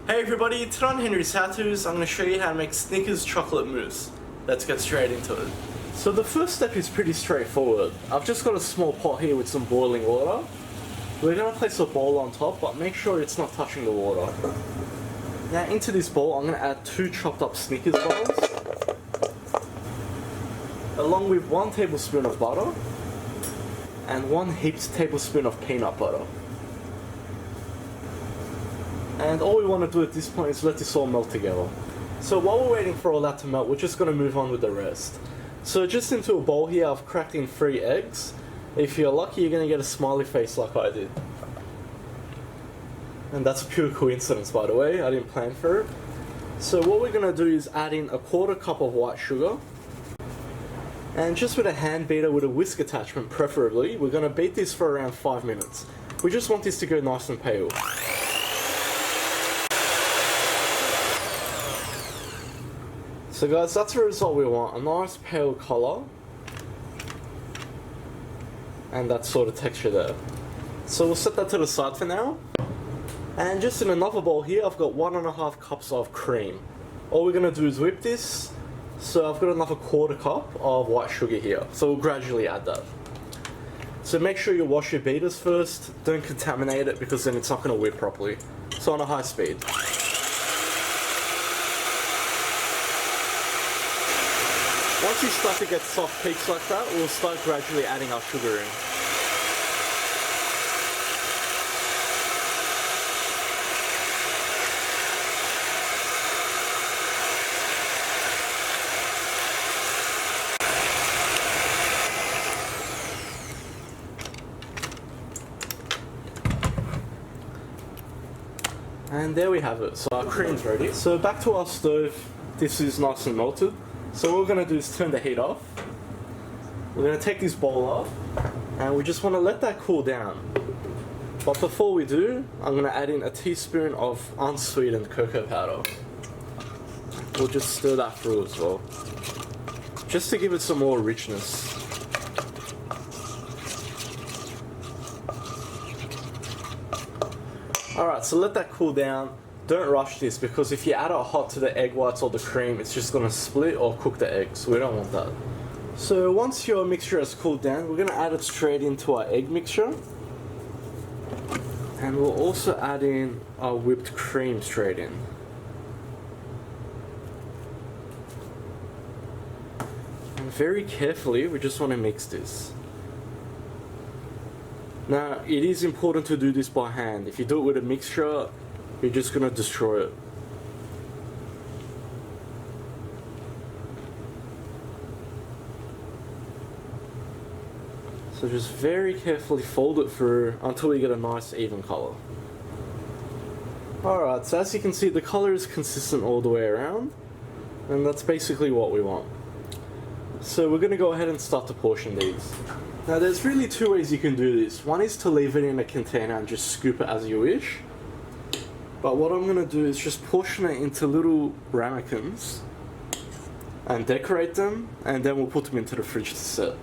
Hey everybody, today on Henry's HowTos, I'm going to show you how to make Snickers chocolate mousse. Let's get straight into it. So the first step is pretty straightforward. I've just got a small pot here with some boiling water. We're going to place a bowl on top, but make sure it's not touching the water. Now into this bowl, I'm going to add 2 chopped up Snickers bars, along with 1 tablespoon of butter, and 1 heaped tablespoon of peanut butter. And all we want to do at this point is let this all melt together. So while we're waiting for all that to melt, we're just going to move on with the rest. So just into a bowl here, I've cracked in 3 eggs. If you're lucky, you're going to get a smiley face like I did. And that's a pure coincidence, by the way. I didn't plan for it. So what we're going to do is add in a 1/4 cup of white sugar. And just with a hand beater with a whisk attachment preferably, we're going to beat this for around 5 minutes. We just want this to go nice and pale. So guys, that's the result we want, a nice pale colour and that sort of texture there. So we'll set that to the side for now. And just in another bowl here, I've got 1.5 cups of cream. All we're going to do is whip this. So I've got another 1/4 cup of white sugar here, so we'll gradually add that. So make sure you wash your beaters first, don't contaminate it because then it's not going to whip properly. So on a high speed. Once you start to get soft peaks like that, we'll start gradually adding our sugar in. And there we have it, so our cream's ready. So back to our stove, this is nice and melted. So what we're going to do is turn the heat off. We're going to take this bowl off and we just want to let that cool down. But before we do, I'm going to add in a teaspoon of unsweetened cocoa powder. We'll just stir that through as well, just to give it some more richness. Alright, so let that cool down. Don't rush this because if you add it hot to the egg whites or the cream, it's just going to split or cook the eggs. We don't want that. So once your mixture has cooled down, we're going to add it straight into our egg mixture. And we'll also add in our whipped cream straight in. And very carefully, we just want to mix this. Now, it is important to do this by hand. If you do it with a mixture, you're just going to destroy it. So just very carefully fold it through until you get a nice even colour. Alright, so as you can see, the colour is consistent all the way around, and that's basically what we want. So we're going to go ahead and start to portion these. Now there's really 2 ways you can do this. One is to leave it in a container and just scoop it as you wish. But what I'm going to do is just portion it into little ramekins and decorate them, and then we'll put them into the fridge to set.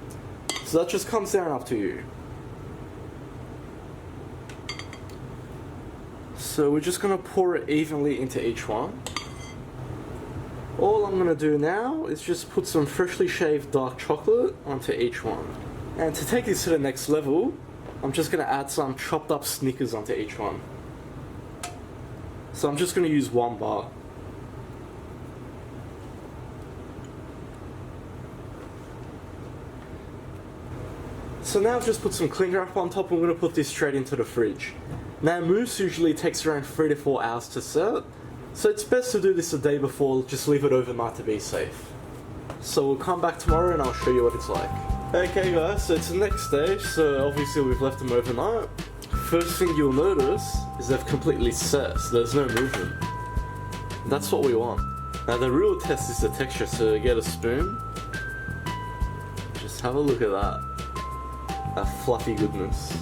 So that just comes down up to you. So we're just going to pour it evenly into each one. All I'm going to do now is just put some freshly shaved dark chocolate onto each one. And to take this to the next level, I'm just going to add some chopped up Snickers onto each one. So I'm just going to use 1 bar. So now I've just put some cling wrap on top and we're going to put this straight into the fridge. Now mousse usually takes around 3 to 4 hours to set, so it's best to do this a day before, just leave it overnight to be safe. So we'll come back tomorrow and I'll show you what it's like. Okay guys, so it's the next day, so obviously we've left them overnight. First thing you'll notice is they've completely set, so there's no movement. That's what we want. Now the real test is the texture, so get a spoon. Just have a look at that. That fluffy goodness.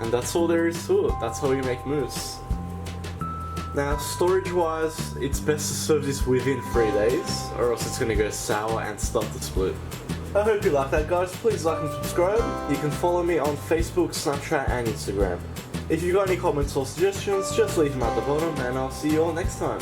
And that's all there is to it. That's how we make mousse. Now storage wise, it's best to serve this within 3 days, or else it's going to go sour and start to split. I hope you like that guys, please like and subscribe. You can follow me on Facebook, Snapchat and Instagram. If you've got any comments or suggestions, just leave them at the bottom, and I'll see you all next time.